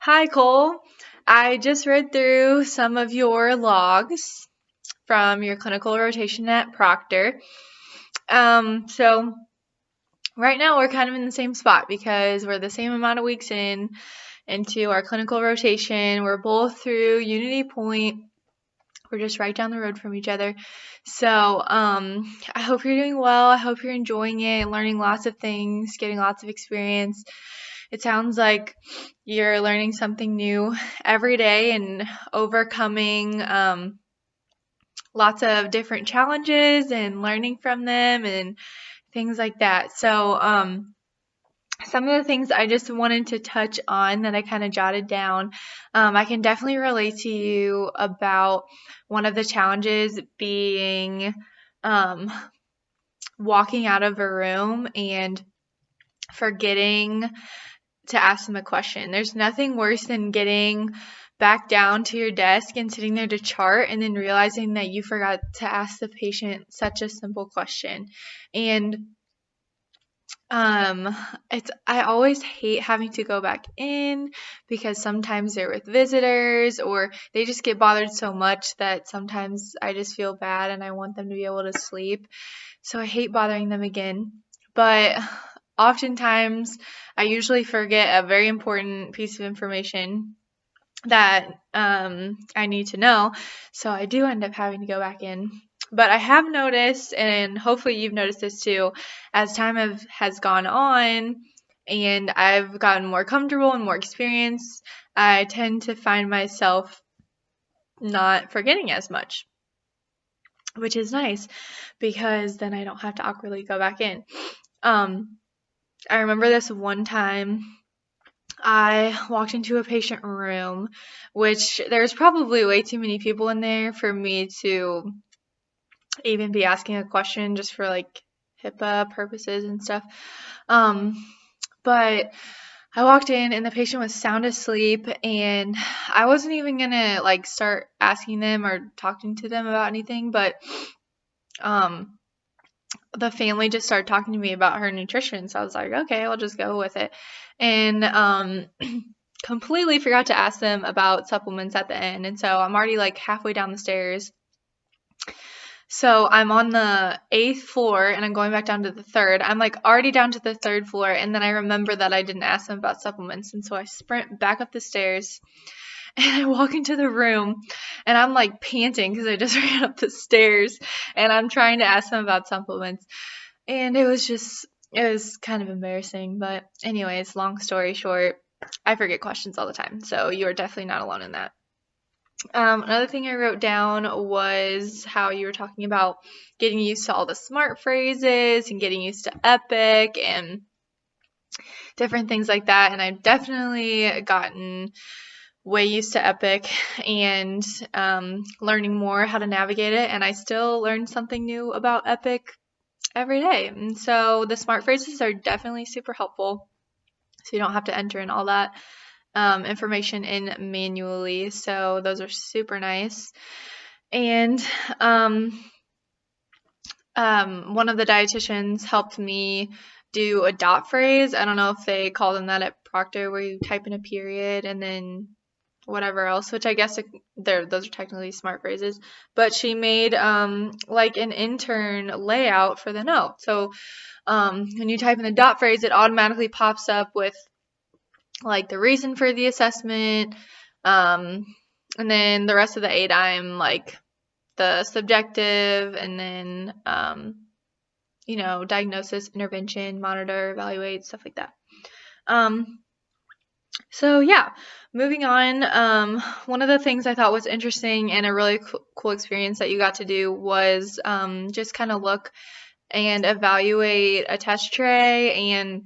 Hi, Cole. I just read through some of your logs from your clinical rotation at Proctor. So right now we're kind of in the same spot because we're the same amount of weeks into our clinical rotation. We're both through Unity Point. We're just right down the road from each other. So I hope you're doing well. I hope you're enjoying it, learning lots of things, getting lots of experience. It sounds like you're learning something new every day and overcoming lots of different challenges and learning from them and things like that. So, some of the things I just wanted to touch on that I kind of jotted down, I can definitely relate to you about one of the challenges being um, walking out of a room and forgetting to ask them a question. There's nothing worse than getting back down to your desk and sitting there to chart and then realizing that you forgot to ask the patient such a simple question. And I always hate having to go back in because sometimes they're with visitors or they just get bothered so much that sometimes I just feel bad and I want them to be able to sleep. So I hate bothering them again. But oftentimes I usually forget a very important piece of information that I need to know. So I do end up having to go back in. But I have noticed, and hopefully you've noticed this too, as time has gone on and I've gotten more comfortable and more experience, I tend to find myself not forgetting as much, which is nice because then I don't have to awkwardly go back in. I remember this one time I walked into a patient room, which there's probably way too many people in there for me to even be asking a question just for like HIPAA purposes and stuff. But I walked in and the patient was sound asleep and I wasn't even gonna like start asking them or talking to them about anything, but um the family just started talking to me about her nutrition. So I was like, okay, I'll just go with it. And completely forgot to ask them about supplements at the end. And so I'm already like halfway down the stairs. So I'm on the 8th floor and I'm going back down to the 3rd. I'm like already down to the 3rd floor. And then I remember that I didn't ask them about supplements. And so I sprint back up the stairs and I walk into the room and I'm like panting because I just ran up the stairs and I'm trying to ask them about supplements. And it was kind of embarrassing. But, anyways, long story short, I forget questions all the time. So you are definitely not alone in that. Another thing I wrote down was how you were talking about getting used to all the smart phrases and getting used to Epic and different things like that. And I've definitely gotten way used to Epic and learning more how to navigate it. And I still learn something new about Epic every day. And so the smart phrases are definitely super helpful. So you don't have to enter in all that information in manually. So those are super nice. And one of the dietitians helped me do a dot phrase. I don't know if they call them that at Proctor, where you type in a period and then whatever else, which I guess those are technically smart phrases. But she made like an intern layout for the note. So when you type in the dot phrase, it automatically pops up with like the reason for the assessment, and then the rest of the 8 I'm like the subjective, and then diagnosis, intervention, monitor, evaluate, stuff like that. So yeah, moving on. One of the things I thought was interesting and a really cool experience that you got to do was just kind of look and evaluate a test tray and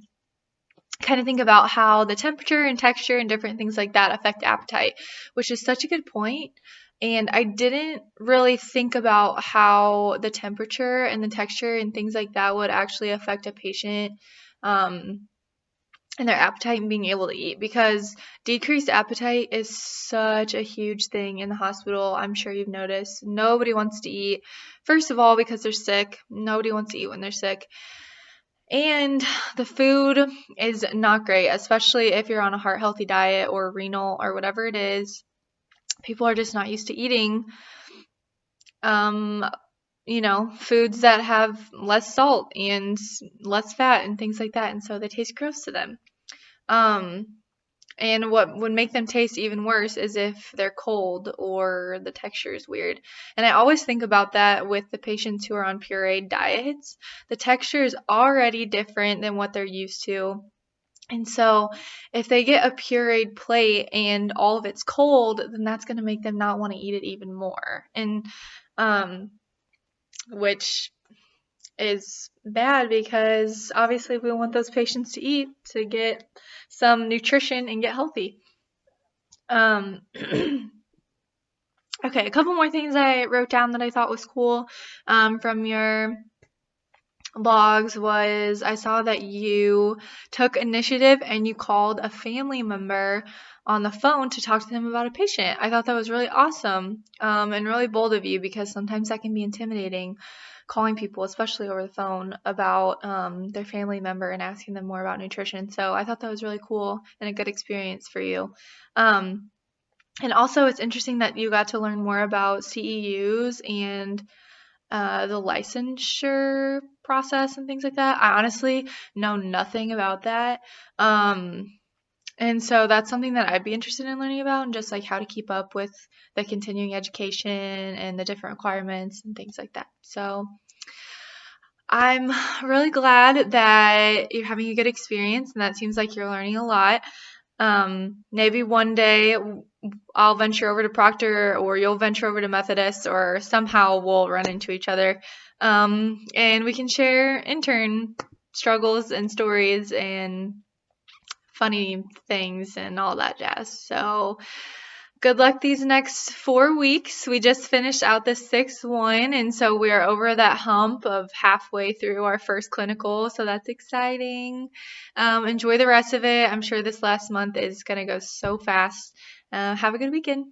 kind of think about how the temperature and texture and different things like that affect appetite, which is such a good point. And I didn't really think about how the temperature and the texture and things like that would actually affect a patient and their appetite and being able to eat, because decreased appetite is such a huge thing in the hospital. I'm sure you've noticed. Nobody wants to eat, first of all, because they're sick. Nobody wants to eat when they're sick. And the food is not great, especially if you're on a heart healthy diet or renal or whatever it is. People are just not used to eating, um, foods that have less salt and less fat and things like that. And so they taste gross to them. Um, and what would make them taste even worse is if they're cold or the texture is weird. And I always think about that with the patients who are on pureed diets. The texture is already different than what they're used to. And so if they get a pureed plate and all of it's cold, then that's going to make them not want to eat it even more. And um, which is bad because obviously we want those patients to eat to get some nutrition and get healthy. Um, okay, a couple more things I wrote down that I thought was cool from your logs was I saw that you took initiative and you called a family member on the phone to talk to them about a patient. I thought that was really awesome and really bold of you because sometimes that can be intimidating calling people, especially over the phone, about their family member and asking them more about nutrition. So I thought that was really cool and a good experience for you. And also, it's interesting that you got to learn more about CEUs and the licensure process and things like that. I honestly know nothing about that. And so that's something that I'd be interested in learning about and just like how to keep up with the continuing education and the different requirements and things like that. So I'm really glad that you're having a good experience and that seems like you're learning a lot. Maybe one day I'll venture over to Proctor or you'll venture over to Methodist or somehow we'll run into each other. And we can share intern struggles and stories and funny things and all that jazz. So good luck these next 4 weeks. We just finished out the 6th one, and so we're over that hump of halfway through our first clinical, so that's exciting. Enjoy the rest of it. I'm sure this last month is going to go so fast. Have a good weekend.